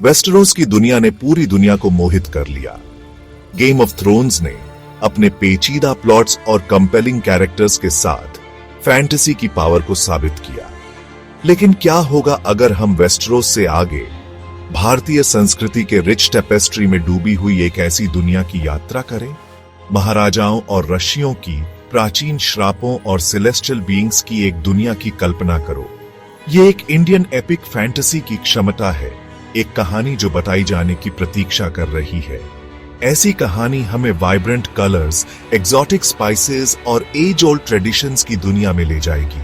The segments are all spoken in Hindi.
वेस्टरोस की दुनिया ने पूरी दुनिया को मोहित कर लिया। गेम ऑफ थ्रोन्स ने अपने पेचीदा प्लॉट्स और कंपेलिंग कैरेक्टर्स के साथ फैंटेसी की पावर को साबित किया। लेकिन क्या होगा अगर हम वेस्टरोस से आगे भारतीय संस्कृति के रिच टेपेस्ट्री में डूबी हुई एक ऐसी दुनिया की यात्रा करें? महाराजाओं और ऋषियों की प्राचीन श्रापों और सेलेस्टियल बीइंग्स की एक दुनिया की कल्पना करो। ये एक इंडियन एपिक फैंटेसी की क्षमता है, एक कहानी जो बताई जाने की प्रतीक्षा कर रही है। ऐसी कहानी हमें वाइब्रेंट कलर्स, एग्जॉटिक स्पाइसेस और एज ओल्ड ट्रेडिशंस की दुनिया में ले जाएगी।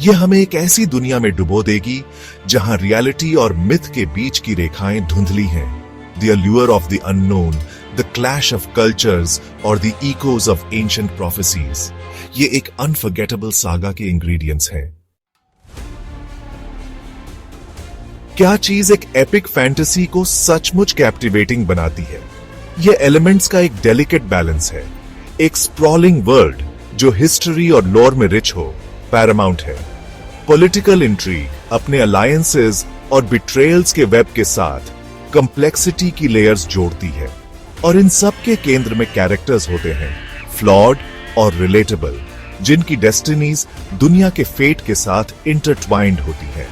यह हमें एक ऐसी दुनिया में डुबो देगी जहां रियलिटी और मिथ के बीच की रेखाएं धुंधली हैं। The allure of the unknown, the clash of cultures और the echoes of ancient prophecies, ये एक अनफॉरगेटेबल सागा के इंग्रेडिएंट्स हैं। क्या चीज एक एपिक फैंटेसी को सचमुच कैप्टिवेटिंग बनाती है? ये एलिमेंट्स का एक डेलिकेट बैलेंस है। एक स्प्रॉलिंग वर्ल्ड जो हिस्ट्री और लॉर में रिच हो, पैरामाउंट है। पॉलिटिकल इंट्रीग अपने अलायंसेस और बिट्रेयल्स के वेब के साथ कॉम्प्लेक्सिटी की लेयर्स जोड़ती है, और इन सब के केंद्र में कैरेक्टर्स होते हैं, फ्लॉड और रिलेटेबल, जिनकी डेस्टिनीज दुनिया के फेट के साथ इंटरट्वाइंड होती है।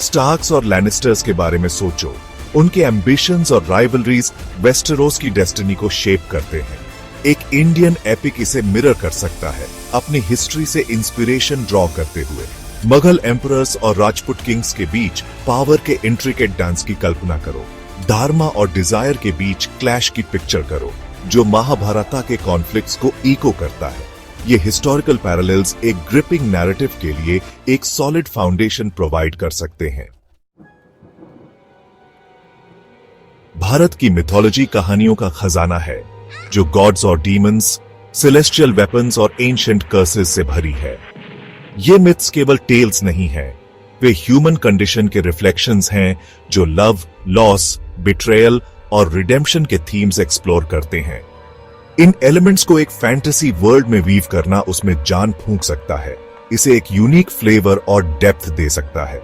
स्टार्क्स और लैनिस्टर्स के बारे में सोचो। उनके एम्बिशंस और राइवलरीज वेस्टरोस की डेस्टिनी को शेप करते हैं। एक इंडियन एपिक इसे मिरर कर सकता है, अपनी हिस्ट्री से इंस्पिरेशन ड्रॉ करते हुए। मुगल एम्परर्स और राजपूत किंग्स के बीच पावर के इंट्रिकेट डांस की कल्पना करो। धार्मा और डिजायर के बीच क्लैश की पिक्चर करो, जो महाभारत के कॉन्फ्लिक्ट्स को इको करता है। ये हिस्टोरिकल पैरेलल्स एक ग्रिपिंग नैरेटिव के लिए एक सॉलिड फाउंडेशन प्रोवाइड कर सकते हैं। भारत की मिथोलॉजी कहानियों का खजाना है, जो गॉड्स और डीमंस, सेलेस्टियल वेपन्स और एंशिएंट कर्सेस से भरी है। ये मिथ्स केवल टेल्स नहीं हैं, वे ह्यूमन कंडीशन के रिफ्लेक्शंस हैं, जो लव, लॉस, बिट्रेयल और रिडेम्पशन के थीम्स एक्सप्लोर करते हैं। इन एलिमेंट्स को एक फैंटेसी वर्ल्ड में वीव करना उसमें जान फूंक सकता है, इसे एक यूनिक फ्लेवर और डेप्थ दे सकता है।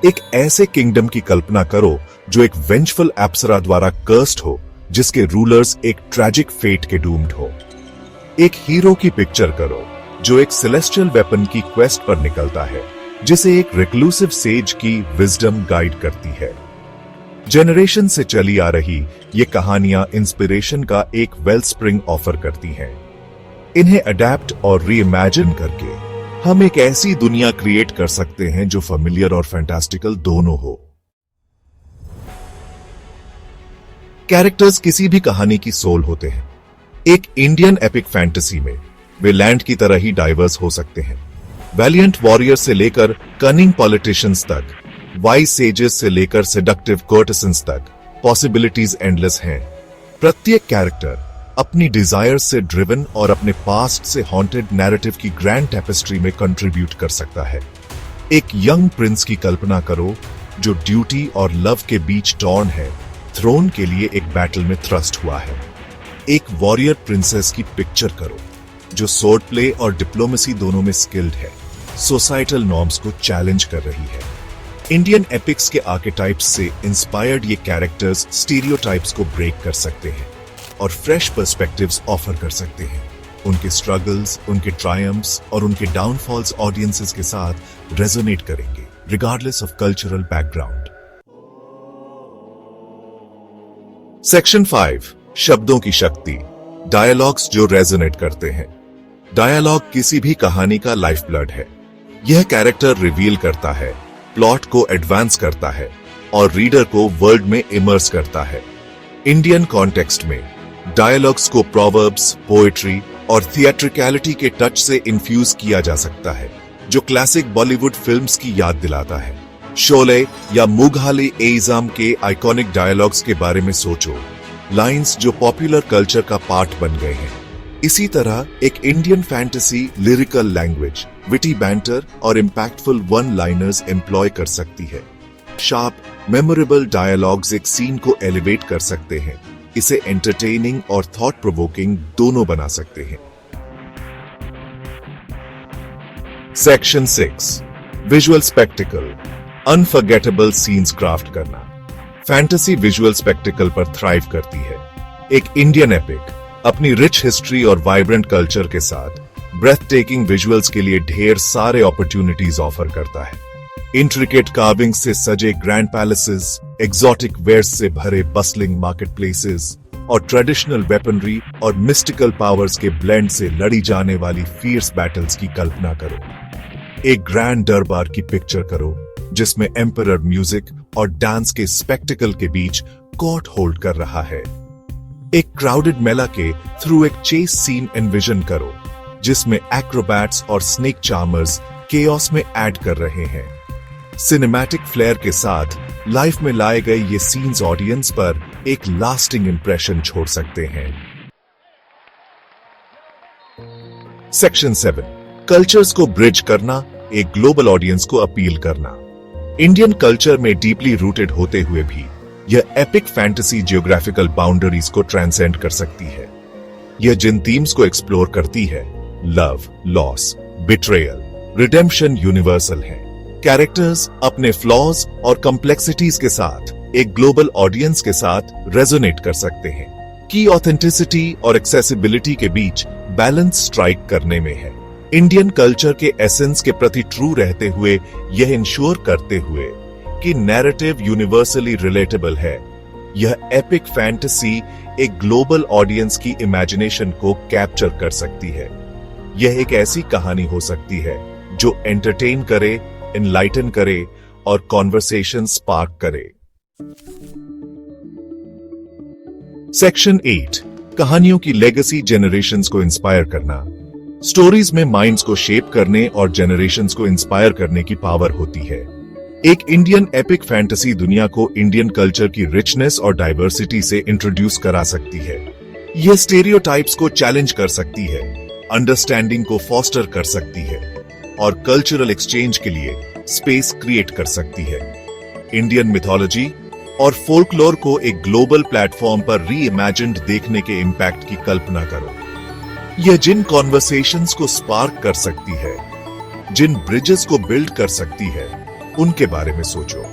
एक ऐसे किंगडम की कल्पना करो जो एक वेंजफुल अप्सरा द्वारा कर्स्ड हो, जिसके रूलर्स एक ट्रैजिक फेट के डूम्ड हो। एक हीरो की पिक्चर करो जो एक सेलेस्टियल वेपन की क्वेस्ट पर निकलता है, जिसे एक रिक्लूसिव सेज की विजडम गाइड करती है। जनरेशन से चली आ रही ये कहानियां इंस्पिरेशन का एक वेलस्प्रिंग ऑफर करती हैं। इन्हें अडेप्ट और रीइमेजिन करके हम एक ऐसी दुनिया क्रिएट कर सकते हैं जो फेमिलियर और फैंटास्टिकल दोनों हो। कैरेक्टर्स किसी भी कहानी की सोल होते हैं। एक इंडियन एपिक फैंटेसी में वे लैंड की तरह ही डाइवर्स हो सकते हैं। वैलियंट वॉरियर से लेकर कनिंग पॉलिटिशियंस तक, वाइज सेजेस से लेकर सेडक्टिव कोर्टिसंस तक, पॉसिबिलिटीज एंडलेस हैं। प्रत्येक कैरेक्टर अपनी डिजायर्स से ड्रिवन और अपने पास्ट से हॉन्टेड नैरेटिव की ग्रैंड टेपेस्ट्री में कंट्रीब्यूट कर सकता है। एक यंग प्रिंस की कल्पना करो जो ड्यूटी और लव के बीच टॉर्न है, थ्रोन के लिए एक बैटल में थ्रस्ट हुआ है। एक वॉरियर प्रिंसेस की पिक्चर करो जो स्वॉर्ड प्ले और डिप्लोमेसी दोनों में स्किल्ड है, सोसाइटल नॉर्म्स को चैलेंज कर रही है। इंडियन एपिक्स के आर्केटाइप्स से इंस्पायर्ड ये कैरेक्टर्स स्टीरियोटाइप्स को ब्रेक कर सकते हैं और फ्रेश पर्सपेक्टिव्स ऑफर कर सकते हैं। उनके स्ट्रगल्स, उनके ट्रायम्फ्स और उनके डाउनफॉल्स ऑडियंसेस के साथ रेजोनेट करेंगे, regardless of cultural background. Section 5, शब्दों की शक्ति, डायलॉग्स जो रेजोनेट करते हैं। डायलॉग किसी भी कहानी का लाइफ ब्लड है। यह कैरेक्टर रिवील करता है, प्लॉट को एडवांस करता है और रीडर को वर्ल्ड में इमर्स करता है। इंडियन कॉन्टेक्स्ट में डायलॉग्स को प्रोवर्ब्स, पोएट्री और थिएट्रिकलिटी के टच से इन्फ्यूज किया जा सकता है, जो क्लासिक बॉलीवुड फिल्म्स की याद दिलाता है। शोले या मुघाली एइज़म के आइकॉनिक डायलॉग्स के बारे में सोचो, लाइंस जो पॉपुलर कल्चर का पार्ट बन गए हैं। इसी तरह एक Indian fantasy lyrical language, witty banter और इंपैक्टफुल वन लाइनर्स एम्प्लॉय कर सकती है। शार्प, मेमोरेबल डायलॉग्स एक सीन को एलिवेट कर सकते हैं, इसे एंटरटेनिंग और थॉट प्रोवोकिंग दोनों बना सकते हैं। Section 6, visual spectacled, unforgettable scenes craft करना। फैंटेसी विजुअल स्पेक्टिकल पर थ्राइव करती है। एक इंडियन एपिक अपनी रिच हिस्ट्री और वाइब्रेंट कल्चर के साथ ब्रेथ टेकिंग विजुअल्स के लिए ढेर सारे अपॉर्चुनिटीज ऑफर करता है। इंट्रिकेट कार्विंग से सजे ग्रैंड पैलेसेस, एग्जॉटिक वेयर्स से भरे बस्लिंग मार्केट प्लेसेस और ट्रेडिशनल वेपनरी और मिस्टिकल पावर्स के ब्लेंड से लड़ी जाने वाली फियर्स बैटल्स की कल्पना करो। एक ग्रैंड दरबार की पिक्चर करो जिसमें एम्परर म्यूजिक और डांस के स्पेक्टिकल के बीच कोर्ट होल्ड कर रहा है। एक क्राउडेड मेला के थ्रू एक चेस सीन एनविजन करो जिसमें एक्रोबैट्स और स्नेक चार्मर्स केओस में ऐड कर रहे हैं। सिनेमैटिक फ्लेयर के साथ लाइफ में लाए गए ये सीन्स ऑडियंस पर एक लास्टिंग इंप्रेशन छोड़ सकते हैं। सेक्शन 7 कल्चर्स को ब्रिज करना, एक ग्लोबल ऑडियंस को अपील करना। इंडियन कल्चर में डीपली रूटेड होते हुए भी यह एपिक फैंटेसी जियोग्राफिकल बाउंड्रीज को ट्रांसेंड कर सकती है। यह जिन थीम्स को एक्सप्लोर करती है, love, loss, betrayal, redemption universal है। कैरेक्टर्स अपने फ्लॉज और कॉम्प्लेक्सिटीज के साथ एक ग्लोबल ऑडियंस के साथ रेजोनेट कर सकते हैं। की ऑथेंटिसिटी और एक्सेसिबिलिटी के बीच बैलेंस स्ट्राइक करने में है। इंडियन कल्चर के एसेंस के प्रति ट्रू रहते हुए यह इंश्योर करते हुए कि नैरेटिव यूनिवर्सली रिलेटेबल है। यह एपिक फैंटेसी एक ग्लोबल ऑडियंस की इमेजिनेशन को कैप्चर कर सकती है। यह एक ऐसी कहानी हो सकती है जो एंटरटेन करे, एनलाइटन करे और कॉन्वर्सेशन स्पार्क करे। सेक्शन 8 कहानियों की लेगेसी जेनरेशंस को इंस्पायर करना। स्टोरीज में माइंड्स को शेप करने और जेनरेशंस को इंस्पायर करने की पावर होती है। एक इंडियन एपिक फैंटेसी दुनिया को इंडियन कल्चर की रिचनेस और डाइवर्सिटी से इंट्रोड्यूस करा सकती है। यह स्टेरियोटाइप्स को चैलेंज कर सकती है, अंडरस्टैंडिंग को फॉस्टर कर सकती है और कल्चरल एक्सचेंज के लिए स्पेस क्रिएट कर सकती है। इंडियन मिथोलॉजी और फोल्कलोर को एक ग्लोबल प्लेटफॉर्म पर री इमेजिन्ड देखने के इम्पैक्ट की कल्पना करो। यह जिन कॉन्वर्सेशंस को स्पार्क कर सकती है, जिन ब्रिजेस को बिल्ड कर सकती है, उनके बारे में सोचो।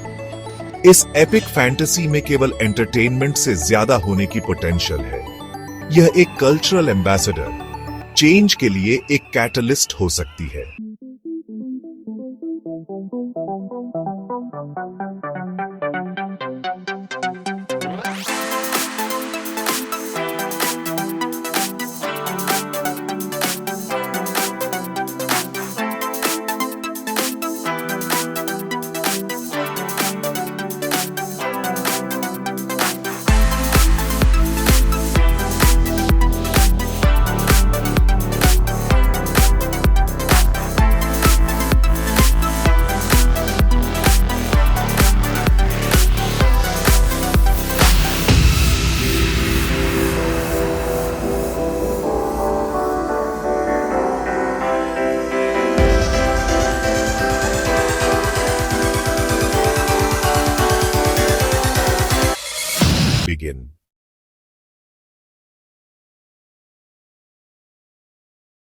इस एपिक फैंटेसी में केवल एंटरटेनमेंट से ज्यादा होने की पोटेंशियल है। यह एक कल्चरल एम्बेसडर, चेंज के लिए एक कैटलिस्ट हो सकती है।